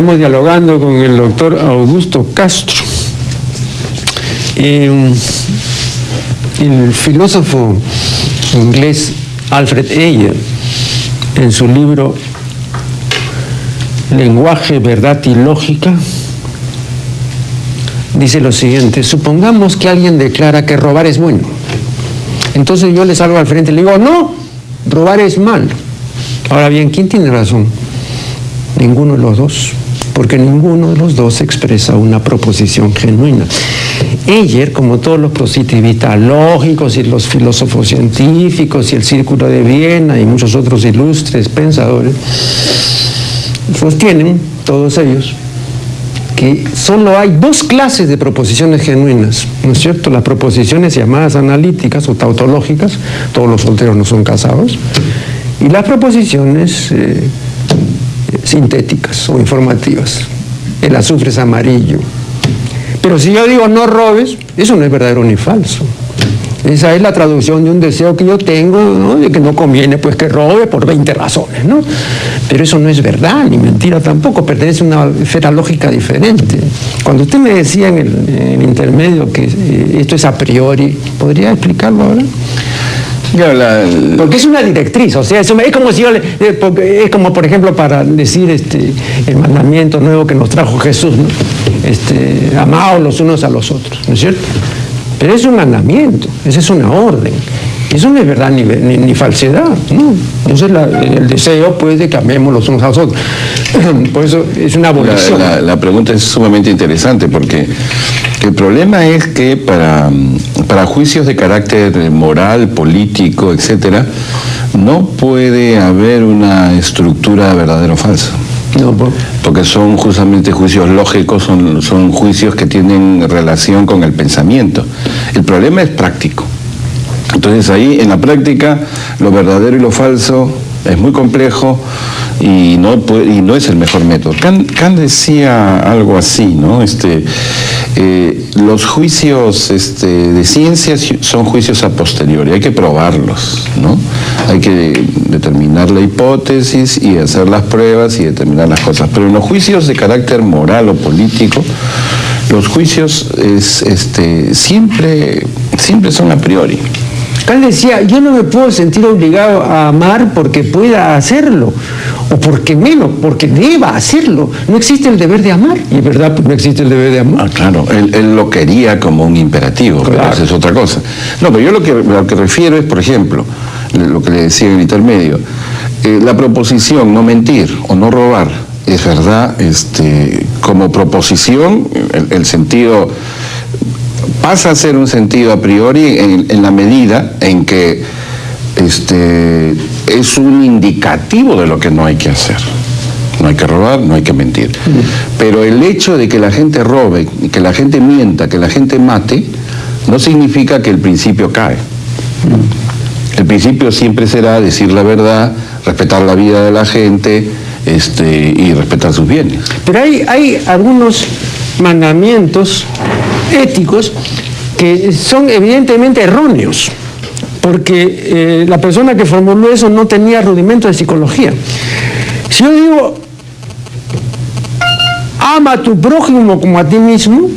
Estamos dialogando con el doctor Augusto Castro. El filósofo inglés Alfred Ayer, en su libro Lenguaje, Verdad y Lógica, dice lo siguiente: supongamos que alguien declara que robar es bueno. Entonces yo le salgo al frente y le digo, no, robar es mal. Ahora bien, ¿quién tiene razón? Ninguno de los dos, porque ninguno de los dos expresa una proposición genuina. Ayer, como todos los positivistas lógicos y los filósofos científicos y el Círculo de Viena y muchos otros ilustres pensadores, sostienen, todos ellos, que solo hay dos clases de proposiciones genuinas, ¿no es cierto? Las proposiciones llamadas analíticas o tautológicas, todos los solteros no son casados, y las proposiciones sintéticas o informativas. El azufre es amarillo. Pero si yo digo no robes, eso no es verdadero ni falso. Esa es la traducción de un deseo que yo tengo, ¿no? De que no conviene pues que robe por 20 razones, ¿no? Pero eso no es verdad, ni mentira tampoco, pertenece a una esfera lógica diferente. Cuando usted me decía en el intermedio que esto es a priori, ¿podría explicarlo ahora? Porque es una directriz, o sea, es como si yo es como por ejemplo para decir el mandamiento nuevo que nos trajo Jesús, ¿no? Amaos los unos a los otros, ¿no es cierto? Pero es un mandamiento, esa es una orden. Eso no es verdad ni falsedad, ¿no? Entonces el deseo pues de que amemos los unos a los otros. Por eso es una abolición. La pregunta es sumamente interesante porque el problema es que para juicios de carácter moral, político, etcétera, no puede haber una estructura verdadero o falso. No, porque son justamente juicios lógicos, son juicios que tienen relación con el pensamiento. El problema es práctico. Entonces ahí en la práctica lo verdadero y lo falso es muy complejo y no es el mejor método. Kant decía algo así, ¿no? Los juicios de ciencias son juicios a posteriori, hay que probarlos, ¿no? Hay que determinar la hipótesis y hacer las pruebas y determinar las cosas. Pero en los juicios de carácter moral o político, los juicios siempre son a priori. Kant decía, yo no me puedo sentir obligado a amar porque pueda hacerlo, o porque deba hacerlo. No existe el deber de amar. Y es verdad, no existe el deber de amar. Ah, claro, él lo quería como un imperativo, claro. Pero eso es otra cosa. No, pero yo lo que refiero es, por ejemplo, lo que le decía en el intermedio, la proposición no mentir o no robar, es verdad, como proposición, el sentido pasa a ser un sentido a priori en la medida en que es un indicativo de lo que no hay que hacer. No hay que robar, no hay que mentir. Pero el hecho de que la gente robe, que la gente mienta, que la gente mate, no significa que el principio cae. El principio siempre será decir la verdad, respetar la vida de la gente y respetar sus bienes. Pero hay algunos mandamientos éticos que son evidentemente erróneos, porque la persona que formuló eso no tenía rudimento de psicología. Si yo digo, ama a tu prójimo como a ti mismo,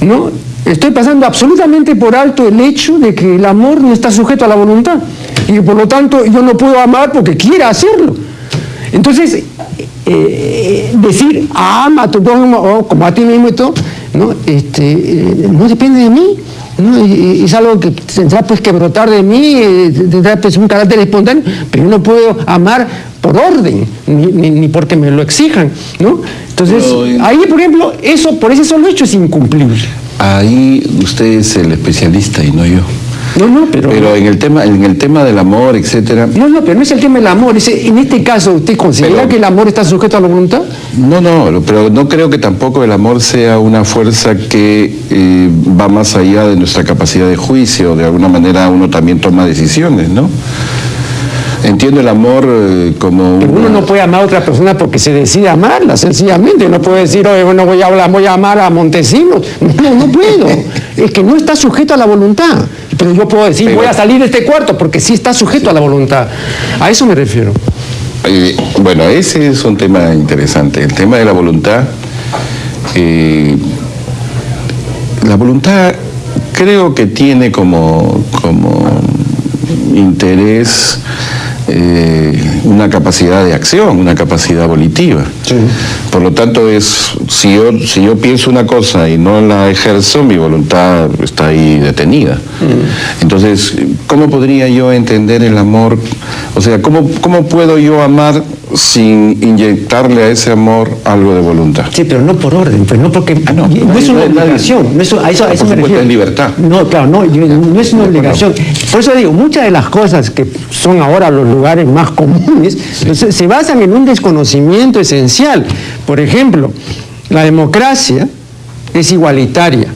¿no? Estoy pasando absolutamente por alto el hecho de que el amor no está sujeto a la voluntad, y por lo tanto yo no puedo amar porque quiera hacerlo. Entonces, decir ama a tu prójimo como a ti mismo y todo, ¿no? No depende de mí, ¿no? Es algo que tendrá pues que brotar de mí, tendrá pues un carácter espontáneo, pero yo no puedo amar por orden, ni porque me lo exijan, ¿no? Entonces, ahí por ejemplo, por ese solo hecho es incumplible. Ahí usted es el especialista y no yo. Pero en el tema del amor, etcétera. No, pero no es el tema del amor. En este caso, ¿usted considera que el amor está sujeto a la voluntad? No, pero no creo que tampoco el amor sea una fuerza que va más allá de nuestra capacidad de juicio. De alguna manera uno también toma decisiones, ¿no? Entiendo el amor como... Pero uno no puede amar a otra persona porque se decide amarla, sencillamente. No puede decir, oye, bueno, voy a amar a Montesinos. No puedo. Es que no está sujeto a la voluntad. Pero yo puedo decir, voy a salir de este cuarto porque sí está sujeto a la voluntad. A eso me refiero. Bueno, ese es un tema interesante. El tema de la voluntad. La voluntad creo que tiene como interés una capacidad de acción, una capacidad volitiva. Sí. Por lo tanto, si yo pienso una cosa y no la ejerzo, mi voluntad está ahí detenida. Entonces, ¿cómo podría yo entender el amor? O sea, ¿cómo puedo yo amar sin inyectarle a ese amor algo de voluntad? Sí, pero no por orden, pues no porque no es una obligación, a eso me refiero. En libertad. No, claro, no es una obligación. Por eso digo, muchas de las cosas que son ahora los lugares más comunes se basan en un desconocimiento esencial. Por ejemplo, la democracia es igualitaria.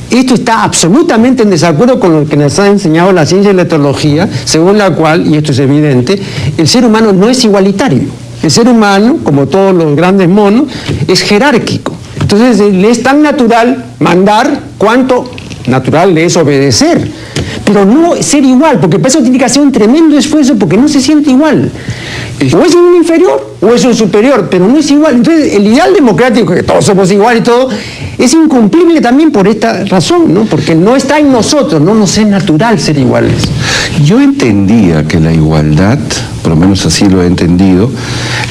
Esto está absolutamente en desacuerdo con lo que nos ha enseñado la ciencia y la teología, según la cual, y esto es evidente, el ser humano no es igualitario. El ser humano, como todos los grandes monos, es jerárquico. Entonces, le es tan natural mandar cuanto natural le es obedecer. Pero no ser igual, porque para eso tiene que hacer un tremendo esfuerzo porque no se siente igual. O es un inferior o es un superior, pero no es igual. Entonces, el ideal democrático, que todos somos iguales y todo, es incumplible también por esta razón, ¿no? Porque no está en nosotros, no nos es natural ser iguales. Yo entendía que la igualdad, por lo menos así lo he entendido,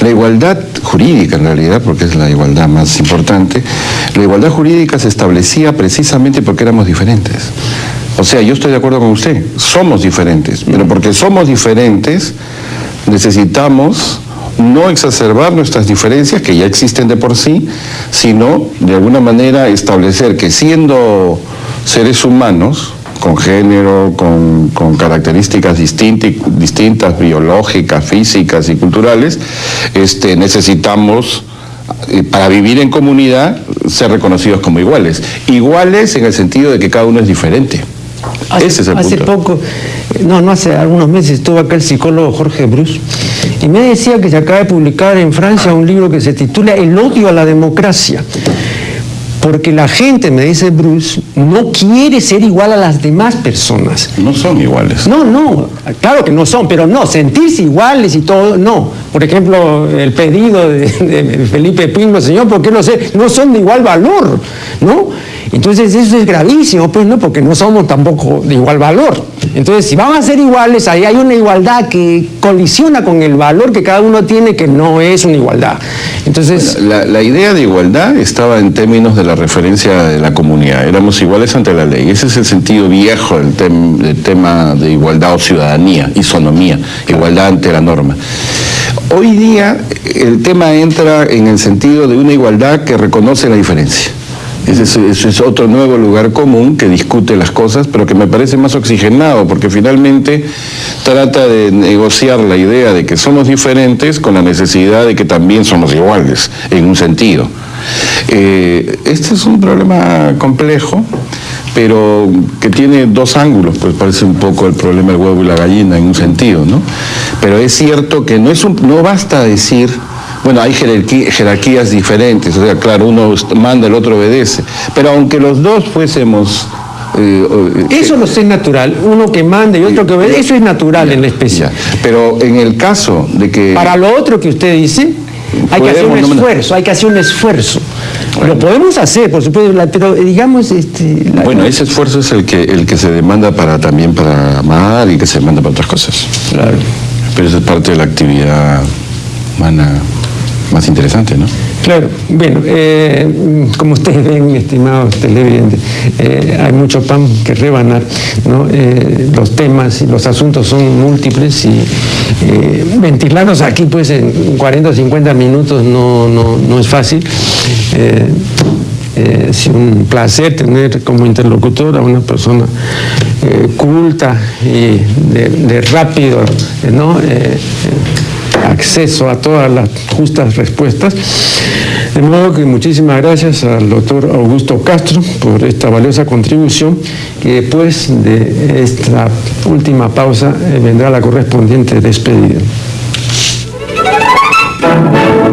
la igualdad jurídica en realidad, porque es la igualdad más importante, la igualdad jurídica se establecía precisamente porque éramos diferentes. O sea, yo estoy de acuerdo con usted, somos diferentes, pero porque somos diferentes necesitamos no exacerbar nuestras diferencias, que ya existen de por sí, sino de alguna manera establecer que siendo seres humanos, con género, con características distintas, biológicas, físicas y culturales, necesitamos, para vivir en comunidad, ser reconocidos como iguales. Iguales en el sentido de que cada uno es diferente. Ese es el punto. Hace poco, hace algunos meses estuvo acá el psicólogo Jorge Bruce y me decía que se acaba de publicar en Francia un libro que se titula El odio a la democracia. Porque la gente, me dice Bruce, no quiere ser igual a las demás personas. No son iguales. No, claro que no son, pero no, sentirse iguales y todo, no. Por ejemplo, el pedido de Felipe Pingo, señor, ¿por qué no son de igual valor? ¿No? Entonces eso es gravísimo, pues no, porque no somos tampoco de igual valor. Entonces, si vamos a ser iguales, ahí hay una igualdad que colisiona con el valor que cada uno tiene, que no es una igualdad. Entonces, la idea de igualdad estaba en términos de la referencia de la comunidad. Éramos iguales ante la ley. Ese es el sentido viejo del tema de igualdad o ciudadanía, isonomía, igualdad ante la norma. Hoy día el tema entra en el sentido de una igualdad que reconoce la diferencia. Ese es otro nuevo lugar común que discute las cosas, pero que me parece más oxigenado, porque finalmente trata de negociar la idea de que somos diferentes con la necesidad de que también somos iguales, en un sentido. Este es un problema complejo, pero que tiene dos ángulos, pues parece un poco el problema del huevo y la gallina en un sentido, ¿no? Pero es cierto que no basta decir... Bueno, hay jerarquías diferentes, o sea, claro, uno manda, el otro obedece, pero aunque los dos fuésemos... eso no es natural, uno que manda y otro que obedece, eso es natural en la especie. Ya. Pero en el caso de que... Para lo otro que usted dice, hay que hacer un esfuerzo, Bueno. Lo podemos hacer, por supuesto, pero digamos... Bueno, ese esfuerzo es el que se demanda también para amar y que se demanda para otras cosas. Claro. Pero eso es parte de la actividad humana más interesante, ¿no? Claro, bueno, como ustedes ven, estimados televidentes, hay mucho pan que rebanar, ¿no? Los temas y los asuntos son múltiples y ventilarlos aquí pues en 40 o 50 minutos no es fácil. Es un placer tener como interlocutor a una persona culta y de rápido, ¿no? Acceso a todas las justas respuestas. De modo que muchísimas gracias al doctor Augusto Castro por esta valiosa contribución, que después de esta última pausa vendrá la correspondiente despedida.